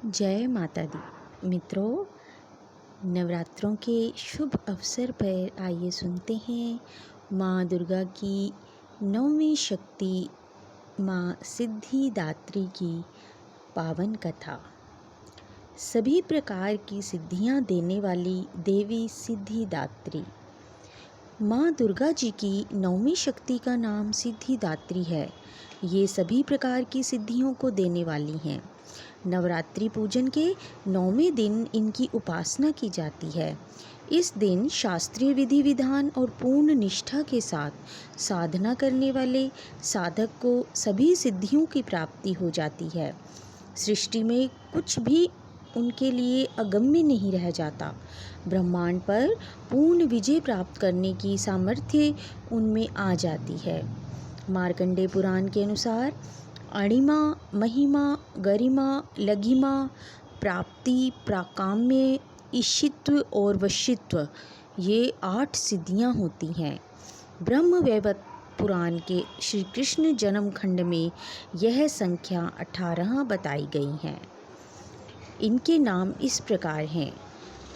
जय माता दी। मित्रों, नवरात्रों के शुभ अवसर पर आइए सुनते हैं माँ दुर्गा की नौवीं शक्ति माँ सिद्धिदात्री की पावन कथा। सभी प्रकार की सिद्धियाँ देने वाली देवी सिद्धिदात्री। माँ दुर्गा जी की नौवीं शक्ति का नाम सिद्धिदात्री है। ये सभी प्रकार की सिद्धियों को देने वाली हैं। नवरात्रि पूजन के 9वें दिन इनकी उपासना की जाती है। इस दिन शास्त्रीय विधि विधान और पूर्ण निष्ठा के साथ साधना करने वाले साधक को सभी सिद्धियों की प्राप्ति हो जाती है। सृष्टि में कुछ भी उनके लिए अगम्य नहीं रह जाता। ब्रह्मांड पर पूर्ण विजय प्राप्त करने की सामर्थ्य उनमें आ जाती है। मार्कंडेय पुराण के अनुसार अणिमा, महिमा, गरिमा, लघिमा, प्राप्ति, प्राकाम्य, ईशित्व और वशित्व, ये 8 सिद्धियां होती हैं। ब्रह्मवैवर्त पुराण के श्री कृष्ण जन्म खंड में यह संख्या 18 बताई गई हैं। इनके नाम इस प्रकार हैं: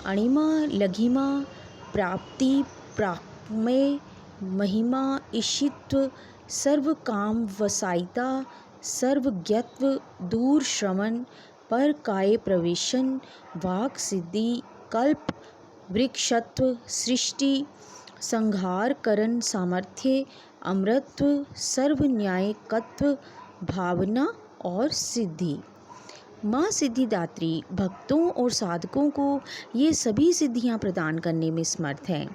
अणिमा, लघिमा, प्राप्ति, प्राक्मय, महिमा, ईशित्व, सर्वकाम वसायिता, सर्वज्ञत्व, दूर श्रवण, पर काय प्रवेशन, वाक सिद्धि, कल्प वृक्षत्व, सृष्टि संहार करण सामर्थ्य, अमरत्व, सर्वन्यायकत्व, भावना और सिद्धि। माँ सिद्धिदात्री भक्तों और साधकों को ये सभी सिद्धियाँ प्रदान करने में समर्थ हैं।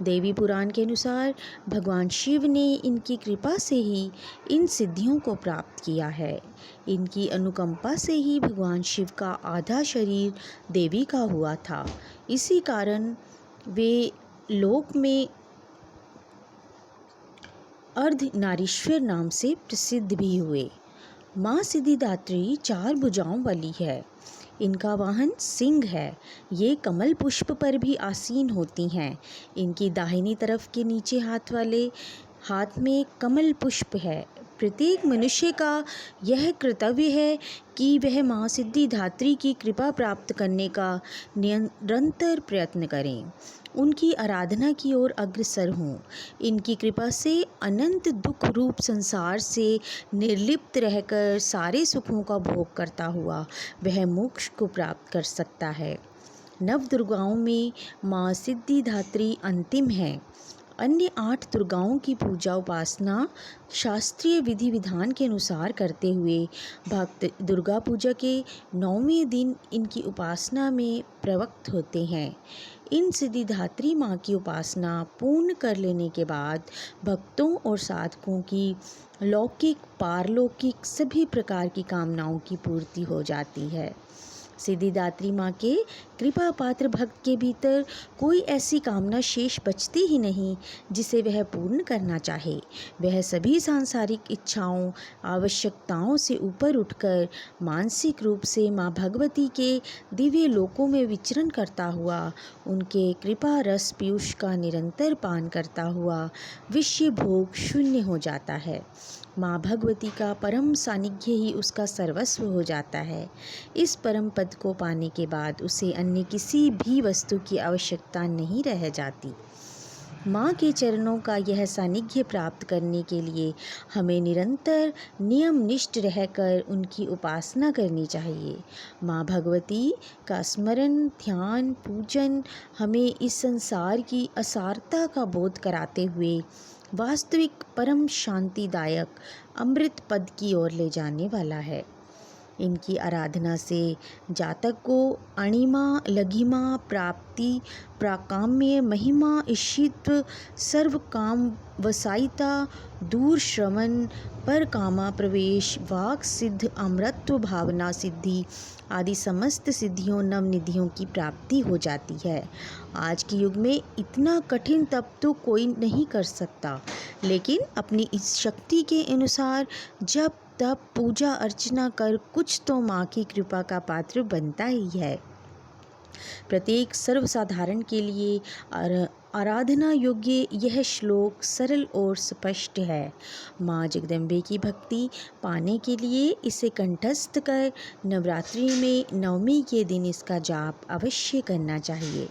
देवी पुराण के अनुसार भगवान शिव ने इनकी कृपा से ही इन सिद्धियों को प्राप्त किया है। इनकी अनुकंपा से ही भगवान शिव का आधा शरीर देवी का हुआ था। इसी कारण वे लोक में अर्धनारीश्वर नाम से प्रसिद्ध भी हुए। माँ सिद्धिदात्री 4 भुजाओं वाली है। इनका वाहन सिंह है। ये कमल पुष्प पर भी आसीन होती हैं। इनकी दाहिनी तरफ के नीचे हाथ में कमल पुष्प है। प्रत्येक मनुष्य का यह कर्तव्य है कि वह माँ सिद्धिदात्री की कृपा प्राप्त करने का निरंतर प्रयत्न करें, उनकी आराधना की ओर अग्रसर हों। इनकी कृपा से अनंत दुख रूप संसार से निर्लिप्त रहकर सारे सुखों का भोग करता हुआ वह मोक्ष को प्राप्त कर सकता है। नव दुर्गाओं में माँ सिद्धिदात्री अंतिम है। अन्य 8 दुर्गाओं की पूजा उपासना शास्त्रीय विधि विधान के अनुसार करते हुए भक्त दुर्गा पूजा के 9वें दिन इनकी उपासना में प्रवृत्त होते हैं। इन सिद्धिदात्री माँ की उपासना पूर्ण कर लेने के बाद भक्तों और साधकों की लौकिक पारलौकिक सभी प्रकार की कामनाओं की पूर्ति हो जाती है। सिद्धिदात्री माँ के कृपा पात्र भक्त के भीतर कोई ऐसी कामना शेष बचती ही नहीं जिसे वह पूर्ण करना चाहे। वह सभी सांसारिक इच्छाओं आवश्यकताओं से ऊपर उठकर मानसिक रूप से माँ भगवती के दिव्य लोकों में विचरण करता हुआ उनके कृपा रस पीयूष का निरंतर पान करता हुआ विषय भोग शून्य हो जाता है। माँ भगवती का परम सानिध्य ही उसका सर्वस्व हो जाता है। इस परम पद को पाने के बाद उसे अन्य किसी भी वस्तु की आवश्यकता नहीं रह जाती। माँ के चरणों का यह सानिध्य प्राप्त करने के लिए हमें निरंतर नियमनिष्ठ रहकर उनकी उपासना करनी चाहिए। माँ भगवती का स्मरण, ध्यान, पूजन हमें इस संसार की असारता का बोध कराते हुए वास्तविक परम शांतिदायक अमृत पद की ओर ले जाने वाला है। इनकी आराधना से जातक को अणिमा, लघिमा, प्राप्ति, प्राकाम्य, महिमा, ईशित्व, सर्वकाम वसायिता, दूर श्रवण, पर कामा प्रवेश, वाक सिद्ध, अमरत्व, भावना सिद्धि आदि समस्त सिद्धियों नवनिधियों की प्राप्ति हो जाती है। आज के युग में इतना कठिन तप तो कोई नहीं कर सकता, लेकिन अपनी इस शक्ति के अनुसार जब तब पूजा अर्चना कर कुछ तो माँ की कृपा का पात्र बनता ही है। प्रत्येक सर्वसाधारण के लिए आराधना योग्य यह श्लोक सरल और स्पष्ट है। माँ जगदम्बे की भक्ति पाने के लिए इसे कंठस्थ कर नवरात्रि में नवमी के दिन इसका जाप अवश्य करना चाहिए।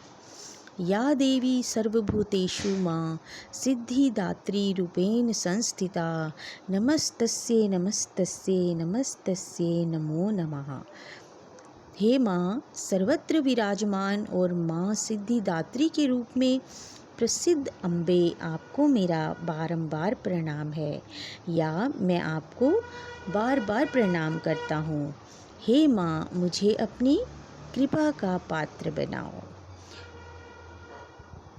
या देवी सर्वभूतेषु माँ सिद्धिदात्री रूपेण संस्थिता नमस्तस्यै नमस्तस्यै नमस्तस्यै नमो नमः। हे माँ सर्वत्र विराजमान और माँ सिद्धिदात्री के रूप में प्रसिद्ध अम्बे, आपको मेरा बारंबार प्रणाम है, या मैं आपको बार बार प्रणाम करता हूँ। हे माँ मुझे अपनी कृपा का पात्र बनाओ।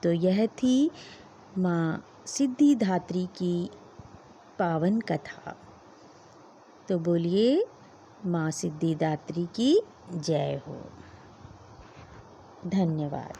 तो यह थी माँ सिद्धिदात्री की पावन कथा। तो बोलिए माँ सिद्धिदात्री की जय हो। धन्यवाद।